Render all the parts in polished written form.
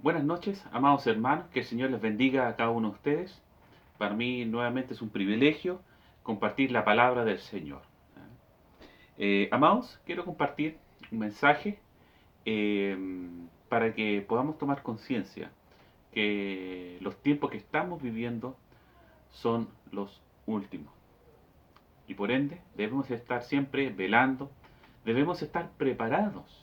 Buenas noches, amados hermanos, que el Señor les bendiga a cada uno de ustedes. Para mí nuevamente es un privilegio compartir la palabra del Señor. Amados, quiero compartir un mensaje eh, para que podamos tomar conciencia que los tiempos que estamos viviendo son los últimos. Y por ende debemos estar siempre velando, debemos estar preparados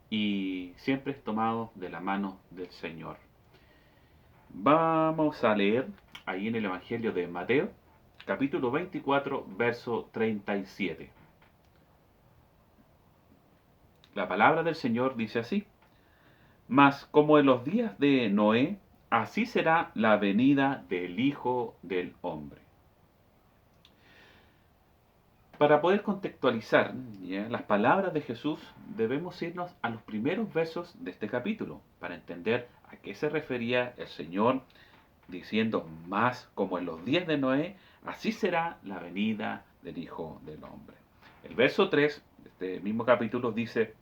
y siempre tomados de la mano del Señor. Vamos a leer ahí en el Evangelio de Mateo, capítulo 24, verso 37. La palabra del Señor dice así: Mas como en los días de Noé, así será la venida del Hijo del Hombre. Para poder contextualizar, ¿ya?, las palabras de Jesús, debemos irnos a los primeros versos de este capítulo para entender a qué se refería el Señor diciendo: más como en los días de Noé, así será la venida del Hijo del Hombre. El verso 3 de este mismo capítulo dice: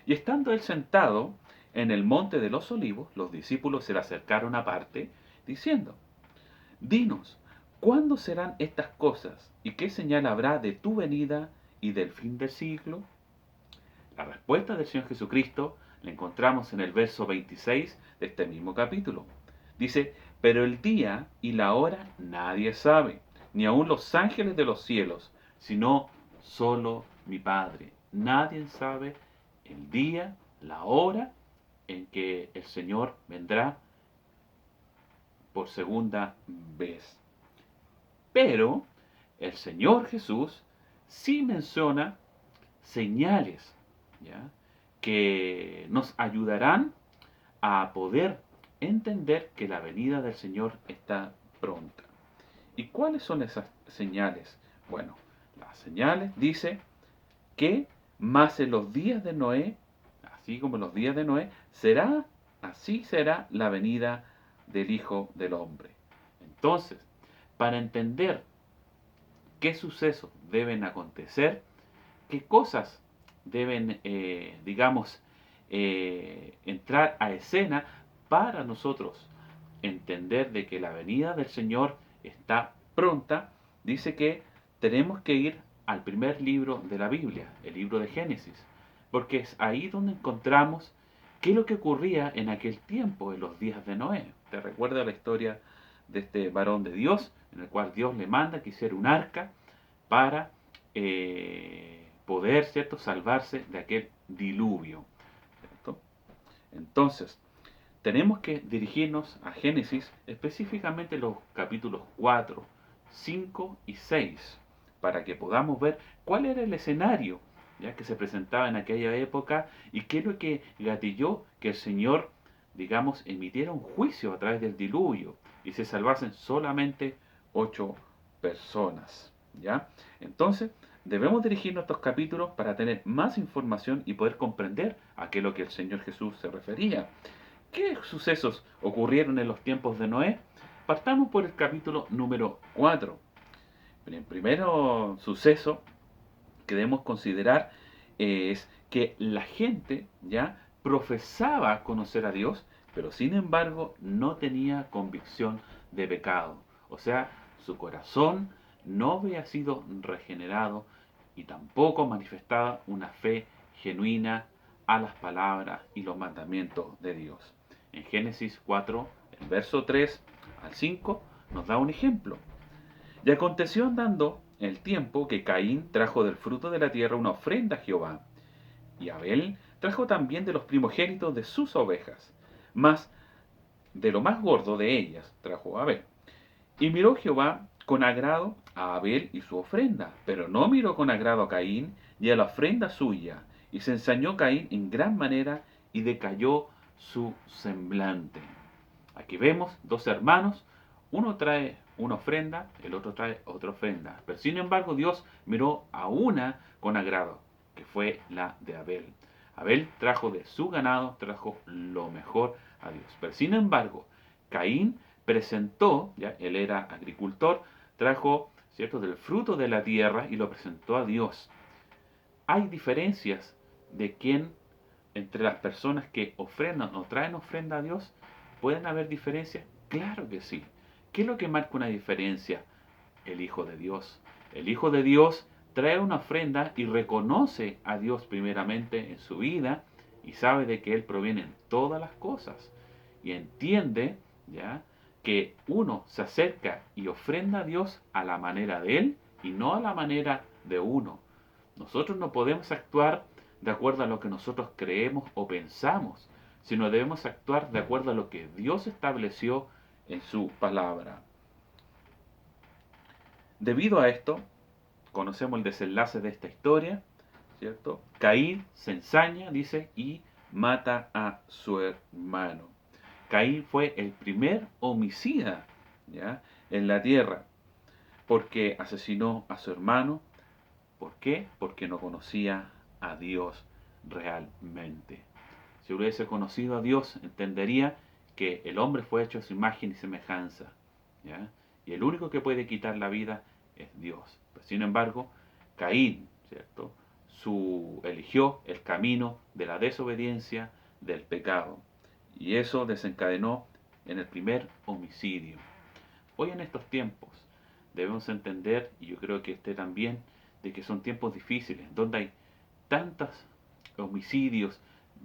Y estando él sentado en el monte de los olivos, los discípulos se le acercaron aparte, diciendo: Dinos, ¿cuándo serán estas cosas? ¿Y qué señal habrá de tu venida y del fin del siglo? La respuesta del Señor Jesucristo la encontramos en el verso 26 de este mismo capítulo. Dice: Pero el día y la hora nadie sabe, ni aun los ángeles de los cielos, sino solo mi Padre. Nadie sabe el día, la hora en que el Señor vendrá por segunda vez. Pero el Señor Jesús sí menciona señales, ¿ya?, que nos ayudarán a poder entender que la venida del Señor está pronta. ¿Y cuáles son esas señales? Bueno, las señales dice que más en los días de Noé, así como en los días de Noé, así será la venida del Hijo del Hombre. Entonces, para entender qué sucesos deben acontecer, qué cosas deben, entrar a escena para nosotros entender de que la venida del Señor está pronta, dice que tenemos que ir al primer libro de la Biblia, el libro de Génesis, porque es ahí donde encontramos qué es lo que ocurría en aquel tiempo, en los días de Noé. ¿Te recuerda la historia de este varón de Dios, en el cual Dios le manda que hiciera un arca para poder, ¿cierto?, salvarse de aquel diluvio, ¿cierto? Entonces, tenemos que dirigirnos a Génesis, específicamente los capítulos 4, 5 y 6, para que podamos ver cuál era el escenario, ya que se presentaba en aquella época y qué es lo que gatilló que el Señor, emitiera un juicio a través del diluvio y se salvasen solamente 8 personas, ¿ya? Entonces, debemos dirigirnos a estos capítulos para tener más información y poder comprender a qué es lo que el Señor Jesús se refería. ¿Qué sucesos ocurrieron en los tiempos de Noé? Partamos por el capítulo número 4. El primer suceso que debemos considerar es que la gente ya profesaba conocer a Dios, pero sin embargo no tenía convicción de pecado. O sea, su corazón no había sido regenerado y tampoco manifestaba una fe genuina a las palabras y los mandamientos de Dios. En Génesis 4, el verso 3 al 5, nos da un ejemplo. Y aconteció andando el tiempo que Caín trajo del fruto de la tierra una ofrenda a Jehová, y Abel trajo también de los primogénitos de sus ovejas, mas de lo más gordo de ellas trajo Abel. Y miró Jehová con agrado a Abel y su ofrenda, pero no miró con agrado a Caín y a la ofrenda suya, y se ensañó Caín en gran manera y decayó su semblante. Aquí vemos dos hermanos, uno trae una ofrenda, el otro trae otra ofrenda. Pero sin embargo Dios miró a una con agrado, que fue la de Abel. Abel trajo de su ganado, trajo lo mejor a Dios. Pero sin embargo, Caín presentó, ya él era agricultor, trajo, cierto, del fruto de la tierra y lo presentó a Dios. Hay diferencias de quién entre las personas que ofrendan o traen ofrenda a Dios, ¿pueden haber diferencias? Claro que sí. ¿Qué es lo que marca una diferencia? El Hijo de Dios. El Hijo de Dios trae una ofrenda y reconoce a Dios primeramente en su vida y sabe de que Él proviene en todas las cosas. Y entiende, ¿ya?, que uno se acerca y ofrenda a Dios a la manera de Él y no a la manera de uno. Nosotros no podemos actuar de acuerdo a lo que nosotros creemos o pensamos, sino debemos actuar de acuerdo a lo que Dios estableció en su palabra. Debido a esto, conocemos el desenlace de esta historia, ¿cierto? Caín se ensaña, dice, y mata a su hermano. Caín fue el primer homicida, ¿ya?, en la tierra, porque asesinó a su hermano. ¿Por qué? Porque no conocía a Dios realmente. Si hubiese conocido a Dios, entendería que el hombre fue hecho a su imagen y semejanza, ¿ya? Y el único que puede quitar la vida es Dios. Pero, sin embargo, Caín, ¿cierto?, eligió el camino de la desobediencia, del pecado. Y eso desencadenó en el primer homicidio. Hoy en estos tiempos debemos entender, y yo creo que también, de que son tiempos difíciles, donde hay tantos homicidios.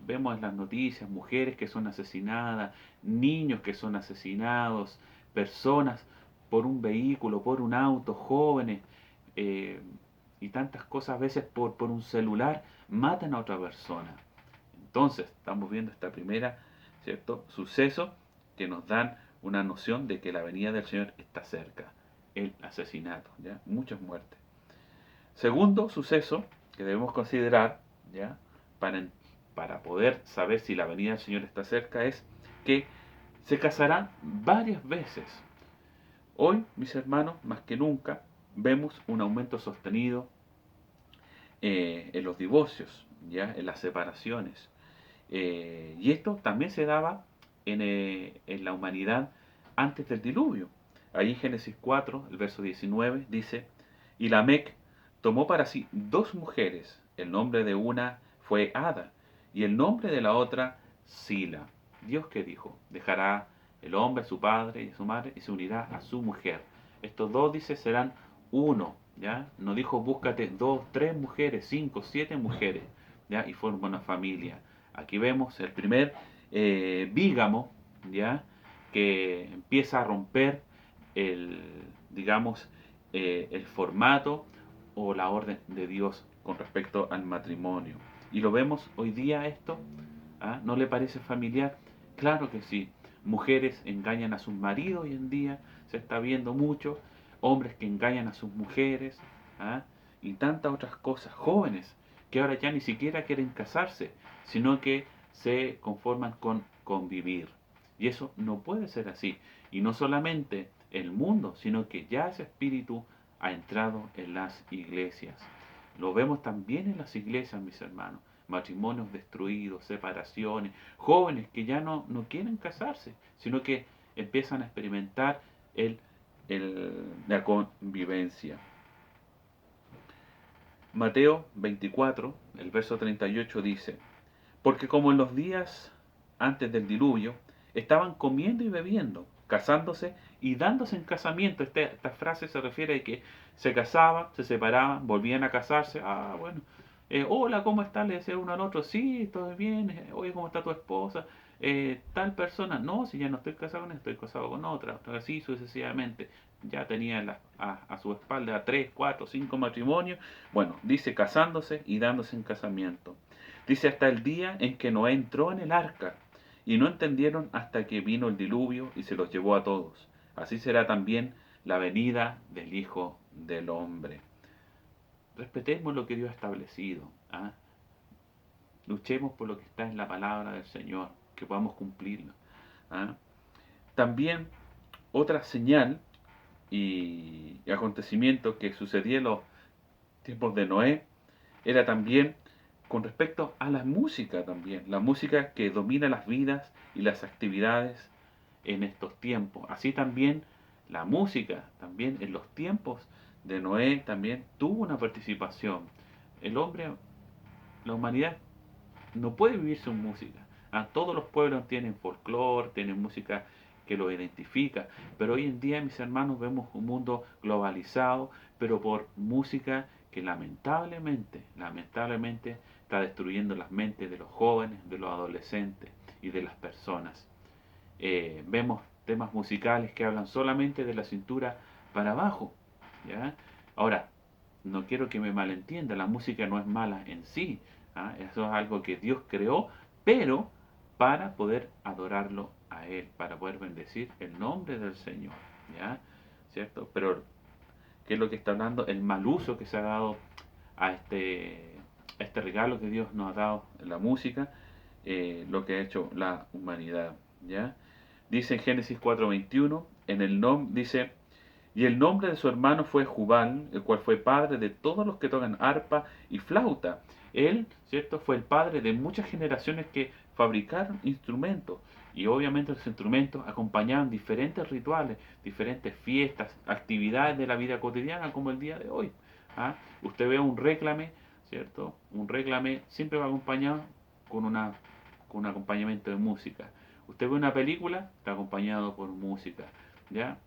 Vemos en las noticias mujeres que son asesinadas, niños que son asesinados, personas por un vehículo, por un auto, jóvenes, eh, y tantas cosas a veces por un celular, matan a otra persona. Entonces, estamos viendo esta primera, ¿cierto?, suceso que nos dan una noción de que la venida del Señor está cerca. El asesinato, ¿ya? Muchas muertes. Segundo suceso que debemos considerar, ¿ya?, para, para poder saber si la venida del Señor está cerca, es que se casarán varias veces. Hoy, mis hermanos, más que nunca, vemos un aumento sostenido en los divorcios, ¿ya?, en las separaciones. Y esto también se daba en la humanidad antes del diluvio. Ahí en Génesis 4, el verso 19, dice: y Lamec tomó para sí dos mujeres. El nombre de una fue Ada y el nombre de la otra Sila. Dios, que dijo: dejará el hombre a su padre y a su madre y se unirá a su mujer. Estos dos, dice, serán uno, ¿ya? No dijo búscate dos, tres mujeres, cinco, siete mujeres, ¿ya?, y forma una familia. Aquí vemos el primer bígamo, ¿ya?, que empieza a romper el, digamos, el formato o la orden de Dios con respecto al matrimonio. Y lo vemos hoy día esto, ¿ah? ¿No le parece familiar? Claro que sí. Mujeres engañan a sus maridos hoy en día, se está viendo mucho. Hombres que engañan a sus mujeres, ¿ah?, y tantas otras cosas. Jóvenes que ahora ya ni siquiera quieren casarse, sino que se conforman con convivir. Y eso no puede ser así. Y no solamente el mundo, sino que ya ese espíritu ha entrado en las iglesias. Lo vemos también en las iglesias, mis hermanos. Matrimonios destruidos, separaciones, jóvenes que ya no quieren casarse, sino que empiezan a experimentar la convivencia. Mateo 24, el verso 38 dice: porque como en los días antes del diluvio, estaban comiendo y bebiendo, casándose y dándose en casamiento. Esta frase se refiere a que se casaban, se separaban, volvían a casarse. Ah, bueno. Hola, ¿cómo estás?, le decía uno al otro. Sí, todo bien. Oye, ¿cómo está tu esposa? Tal persona. No, si ya no estoy casado con él, estoy casado con otra. Así sucesivamente. Ya tenía a su espalda 3, 4, 5 matrimonios. Bueno, dice casándose y dándose en casamiento. Dice hasta el día en que Noé entró en el arca, y no entendieron hasta que vino el diluvio y se los llevó a todos. Así será también la venida del Hijo del Hombre. Respetemos lo que Dios ha establecido, ¿ah? Luchemos por lo que está en la palabra del Señor, que podamos cumplirlo, ¿ah? También otra señal y acontecimiento que sucedía en los tiempos de Noé era también con respecto a la música también, la música que domina las vidas y las actividades en estos tiempos. Así también la música, también en los tiempos de Noé, también tuvo una participación. El hombre, la humanidad, no puede vivir sin música. Todos los pueblos tienen folclore, tienen música que los identifica, pero hoy en día, mis hermanos, vemos un mundo globalizado, pero por música que lamentablemente está destruyendo las mentes de los jóvenes, de los adolescentes y de las personas. Vemos temas musicales que hablan solamente de la cintura para abajo, ¿ya? Ahora, no quiero que me malentienda, la música no es mala en sí, eso es algo que Dios creó, pero para poder adorarlo a Él, para poder bendecir el nombre del Señor, ¿ya? ¿Cierto? Pero, ¿qué es lo que está hablando? El mal uso que se ha dado a este regalo que Dios nos ha dado en la música, lo que ha hecho la humanidad, ¿ya? Dice en Génesis 4:21, dice, y el nombre de su hermano fue Jubal, el cual fue padre de todos los que tocan arpa y flauta. Él, ¿cierto?, fue el padre de muchas generaciones que fabricaron instrumentos. Y obviamente los instrumentos acompañaban diferentes rituales, diferentes fiestas, actividades de la vida cotidiana, como el día de hoy. Usted ve un réclame, ¿cierto? Un réclame siempre va acompañado con un acompañamiento de música. Usted ve una película, está acompañado por música, ¿ya?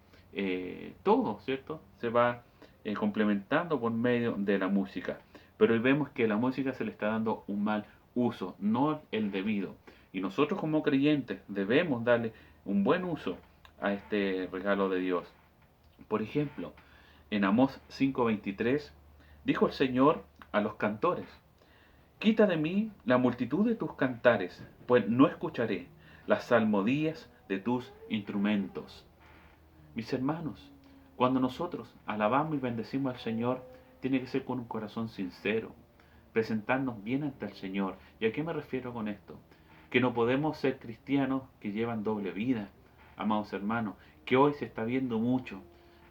Todo, ¿cierto? Se va complementando por medio de la música. Pero hoy vemos que la música se le está dando un mal uso, no el debido. Y nosotros como creyentes debemos darle un buen uso a este regalo de Dios. Por ejemplo, en Amós 5:23, dijo el Señor a los cantores, quita de mí la multitud de tus cantares, pues no escucharé las salmodías de tus instrumentos. Mis hermanos, cuando nosotros alabamos y bendecimos al Señor, tiene que ser con un corazón sincero, presentarnos bien ante el Señor. ¿Y a qué me refiero con esto? Que no podemos ser cristianos que llevan doble vida, amados hermanos, que hoy se está viendo mucho.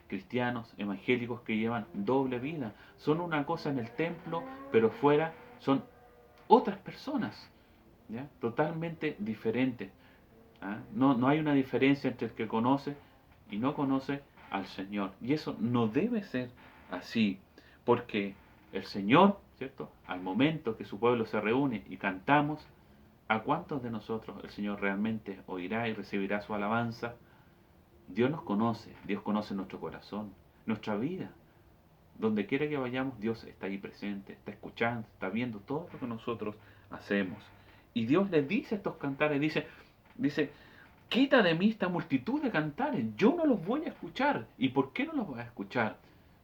Cristianos evangélicos que llevan doble vida. Son una cosa en el templo, pero fuera son otras personas, ¿ya? Totalmente diferentes. No hay una diferencia entre el que conoce y no conoce al Señor. Y eso no debe ser así, porque el Señor, ¿cierto? Al momento que su pueblo se reúne y cantamos, ¿a cuántos de nosotros el Señor realmente oirá y recibirá su alabanza? Dios nos conoce, Dios conoce nuestro corazón, nuestra vida. Donde quiera que vayamos, Dios está ahí presente, está escuchando, está viendo todo lo que nosotros hacemos. Y Dios le dice a estos cantares, dice, quita de mí esta multitud de cantares, yo no los voy a escuchar. ¿Y por qué no los voy a escuchar?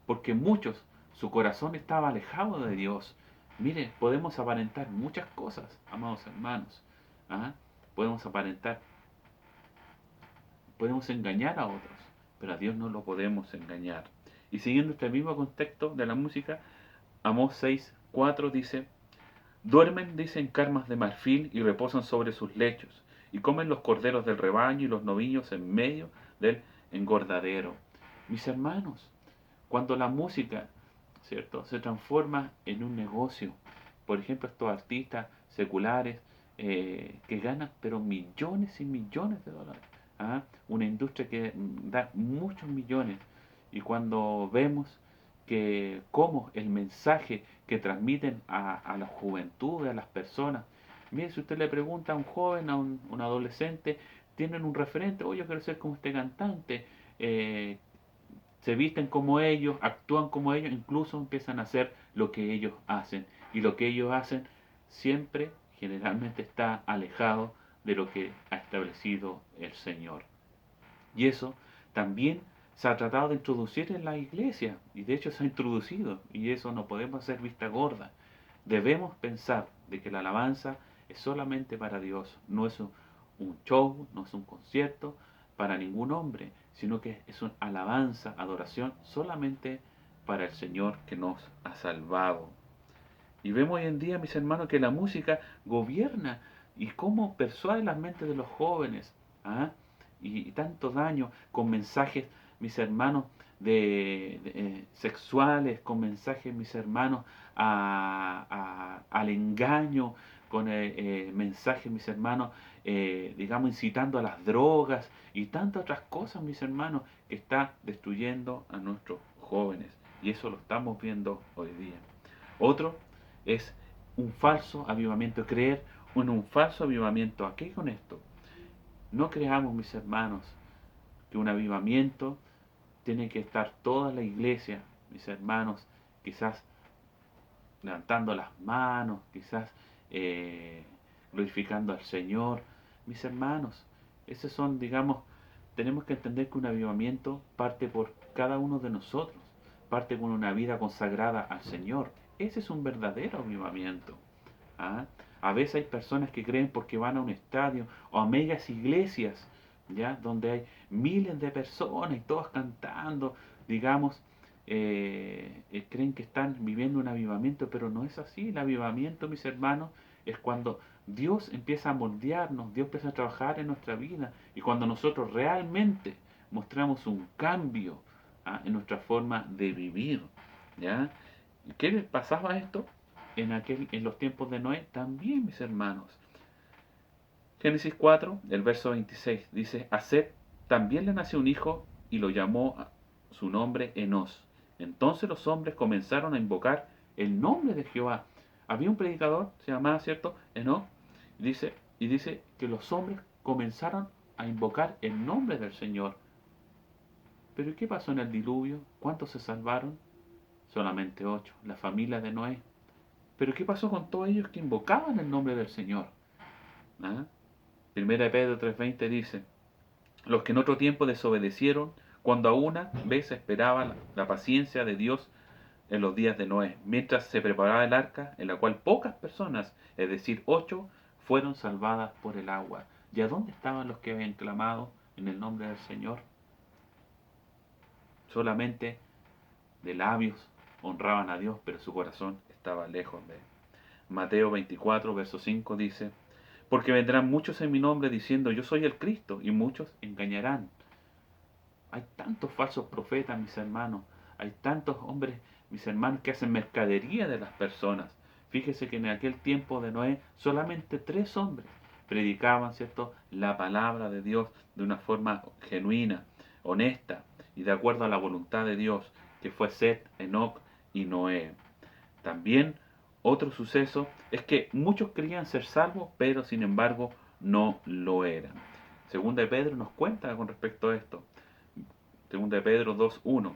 Porque muchos, su corazón estaba alejado de Dios. Mire, podemos aparentar muchas cosas, amados hermanos. Podemos aparentar, podemos engañar a otros, pero a Dios no lo podemos engañar. Y siguiendo este mismo contexto de la música, Amós 6:4 dice, duermen, dicen, carmas de marfil y reposan sobre sus lechos, y comen los corderos del rebaño y los novillos en medio del engordadero. Mis hermanos, cuando la música, ¿cierto?, se transforma en un negocio, por ejemplo, estos artistas seculares que ganan pero millones y millones de dólares, una industria que da muchos millones, y cuando vemos que cómo el mensaje que transmiten a la juventud, a las personas, mire, si usted le pregunta a un joven, a un adolescente, tienen un referente, oye, yo quiero ser como este cantante, se visten como ellos, actúan como ellos, incluso empiezan a hacer lo que ellos hacen. Y lo que ellos hacen siempre, generalmente, está alejado de lo que ha establecido el Señor. Y eso también se ha tratado de introducir en la iglesia, y de hecho se ha introducido, y eso no podemos hacer vista gorda. Debemos pensar de que la alabanza es solamente para Dios, no es un show, no es un concierto para ningún hombre, sino que es una alabanza, adoración solamente para el Señor que nos ha salvado. Y vemos hoy en día, mis hermanos, que la música gobierna y cómo persuade las mentes de los jóvenes, y tanto daño con mensajes, mis hermanos, sexuales, con mensajes, mis hermanos, al engaño, con mensajes, mis hermanos, digamos, incitando a las drogas y tantas otras cosas, mis hermanos, que está destruyendo a nuestros jóvenes. Y eso lo estamos viendo hoy día. Otro es un falso avivamiento, creer en un falso avivamiento. ¿A qué con esto? No creamos, mis hermanos, que un avivamiento tiene que estar toda la iglesia, mis hermanos, quizás levantando las manos, quizás eh, glorificando al Señor. Mis hermanos, esos son, digamos, tenemos que entender que un avivamiento parte por cada uno de nosotros, parte con una vida consagrada al Señor. Ese es un verdadero avivamiento. ¿Ah? A veces hay personas que creen porque van a un estadio o a megas iglesias, ¿ya? Donde hay miles de personas y todos cantando, digamos, creen que están viviendo un avivamiento, pero no es así. El avivamiento, mis hermanos, es cuando Dios empieza a moldearnos, Dios empieza a trabajar en nuestra vida y cuando nosotros realmente mostramos un cambio, ¿ah? En nuestra forma de vivir, ¿ya? ¿Qué les pasaba a esto? En los tiempos de Noé también, mis hermanos. Génesis 4, el verso 26, dice, a Set también le nació un hijo y lo llamó su nombre Enos. Entonces los hombres comenzaron a invocar el nombre de Jehová. Había un predicador, se llamaba, ¿cierto? Enos, y dice que los hombres comenzaron a invocar el nombre del Señor. Pero ¿qué pasó en el diluvio? ¿Cuántos se salvaron? Solamente 8, la familia de Noé. Pero ¿qué pasó con todos ellos que invocaban el nombre del Señor? ¿Ah? Primera de Pedro 3:20 dice, los que en otro tiempo desobedecieron, cuando a una vez esperaban la paciencia de Dios en los días de Noé, mientras se preparaba el arca, en la cual pocas personas, es decir, 8, fueron salvadas por el agua. ¿Y a dónde estaban los que habían clamado en el nombre del Señor? Solamente de labios honraban a Dios, pero su corazón estaba lejos de él. Mateo 24, verso 5 dice, porque vendrán muchos en mi nombre diciendo, yo soy el Cristo, y muchos engañarán. Hay tantos falsos profetas, mis hermanos. Hay tantos hombres, mis hermanos, que hacen mercadería de las personas. Fíjese que en aquel tiempo de Noé solamente 3 hombres predicaban, ¿cierto?, la palabra de Dios de una forma genuina, honesta y de acuerdo a la voluntad de Dios, que fue Set, Enoc y Noé. También otro suceso es que muchos creían ser salvos, pero sin embargo no lo eran. Segunda de Pedro nos cuenta con respecto a esto. Segunda de Pedro 2:1.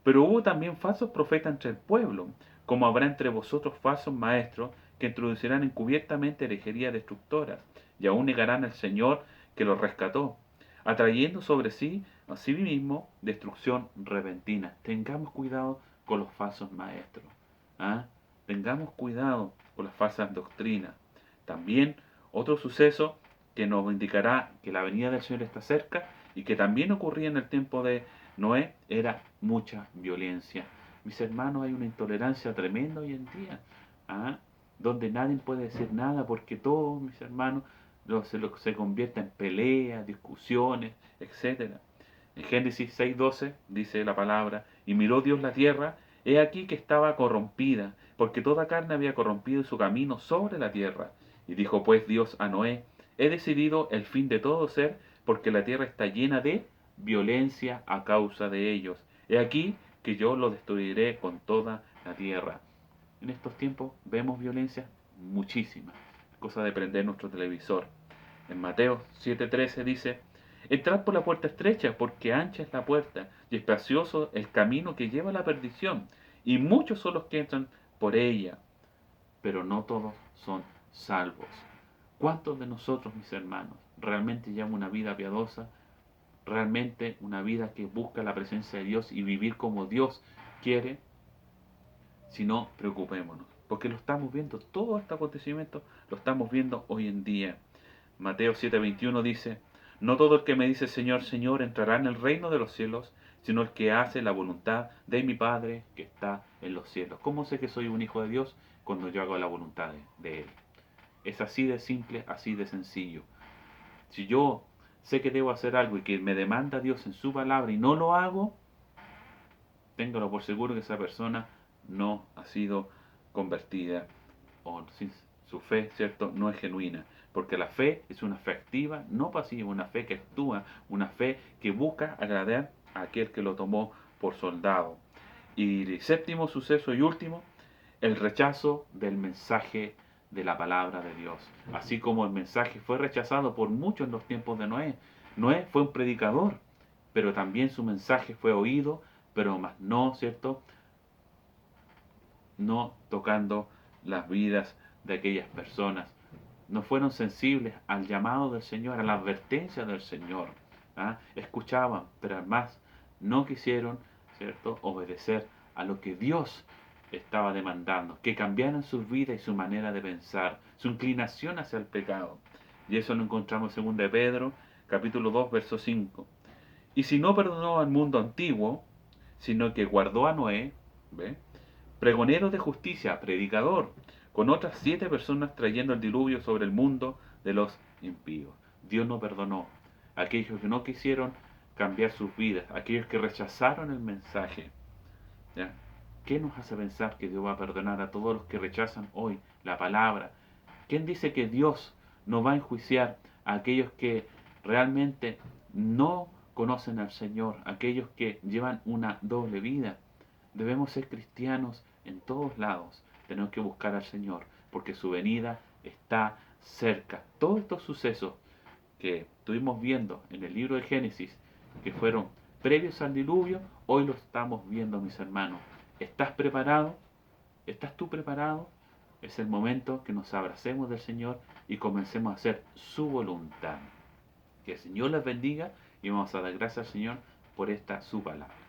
Pero hubo también falsos profetas entre el pueblo, como habrá entre vosotros falsos maestros que introducirán encubiertamente herejías destructoras, y aún negarán al Señor que los rescató, atrayendo sobre sí a sí mismo destrucción repentina. Tengamos cuidado con los falsos maestros. ¿Ah? Tengamos cuidado con las falsas doctrinas. También otro suceso que nos indicará que la venida del Señor está cerca y que también ocurría en el tiempo de Noé era mucha violencia. Mis hermanos, hay una intolerancia tremenda hoy en día, ¿ah? Donde nadie puede decir nada porque todo, mis hermanos, se convierte en peleas, discusiones, etcétera. En Génesis 6:12 dice la palabra, y miró Dios la tierra, he aquí que estaba corrompida, porque toda carne había corrompido su camino sobre la tierra. Y dijo pues Dios a Noé, he decidido el fin de todo ser, porque la tierra está llena de violencia a causa de ellos. He aquí que yo lo destruiré con toda la tierra. En estos tiempos vemos violencia muchísima. Es cosa de prender nuestro televisor. En Mateo 7:13 dice, entrad por la puerta estrecha, porque ancha es la puerta, y espacioso el camino que lleva a la perdición, y muchos son los que entran por ella, pero no todos son salvos. ¿Cuántos de nosotros, mis hermanos, realmente llevamos una vida piadosa, realmente una vida que busca la presencia de Dios y vivir como Dios quiere? Si no, preocupémonos, porque lo estamos viendo, todo este acontecimiento lo estamos viendo hoy en día. Mateo 7:21 dice, no todo el que me dice Señor, Señor entrará en el reino de los cielos, sino el que hace la voluntad de mi Padre que está en los cielos. ¿Cómo sé que soy un hijo de Dios? Cuando yo hago la voluntad de Él. Es así de simple, así de sencillo. Si yo sé que debo hacer algo y que me demanda Dios en su palabra y no lo hago, téngalo por seguro que esa persona no ha sido convertida o su fe, ¿cierto?, no es genuina. Porque la fe es una fe activa, no pasiva, una fe que actúa, una fe que busca agradar a aquel que lo tomó por soldado. Y séptimo suceso y último, el rechazo del mensaje de la palabra de Dios. Así como el mensaje fue rechazado por muchos en los tiempos de Noé. Noé fue un predicador, pero también su mensaje fue oído, pero más no, ¿cierto? No tocando las vidas de aquellas personas. No fueron sensibles al llamado del Señor, a la advertencia del Señor. ¿Ah? Escuchaban, pero además no quisieron, ¿cierto?, obedecer a lo que Dios estaba demandando, que cambiaran su vida y su manera de pensar, su inclinación hacia el pecado. Y eso lo encontramos en 2 Pedro, capítulo 2, verso 5. Y si no perdonó al mundo antiguo, sino que guardó a Noé, ¿ve?, pregonero de justicia, predicador, con otras 7 personas trayendo el diluvio sobre el mundo de los impíos. Dios no perdonó a aquellos que no quisieron cambiar sus vidas, a aquellos que rechazaron el mensaje. ¿Ya? ¿Qué nos hace pensar que Dios va a perdonar a todos los que rechazan hoy la palabra? ¿Quién dice que Dios no va a enjuiciar a aquellos que realmente no conocen al Señor, aquellos que llevan una doble vida? Debemos ser cristianos en todos lados. Tenemos que buscar al Señor, porque su venida está cerca. Todos estos sucesos que estuvimos viendo en el libro de Génesis, que fueron previos al diluvio, hoy lo estamos viendo, mis hermanos. ¿Estás preparado? ¿Estás tú preparado? Es el momento que nos abracemos del Señor y comencemos a hacer su voluntad. Que el Señor les bendiga y vamos a dar gracias al Señor por esta su palabra.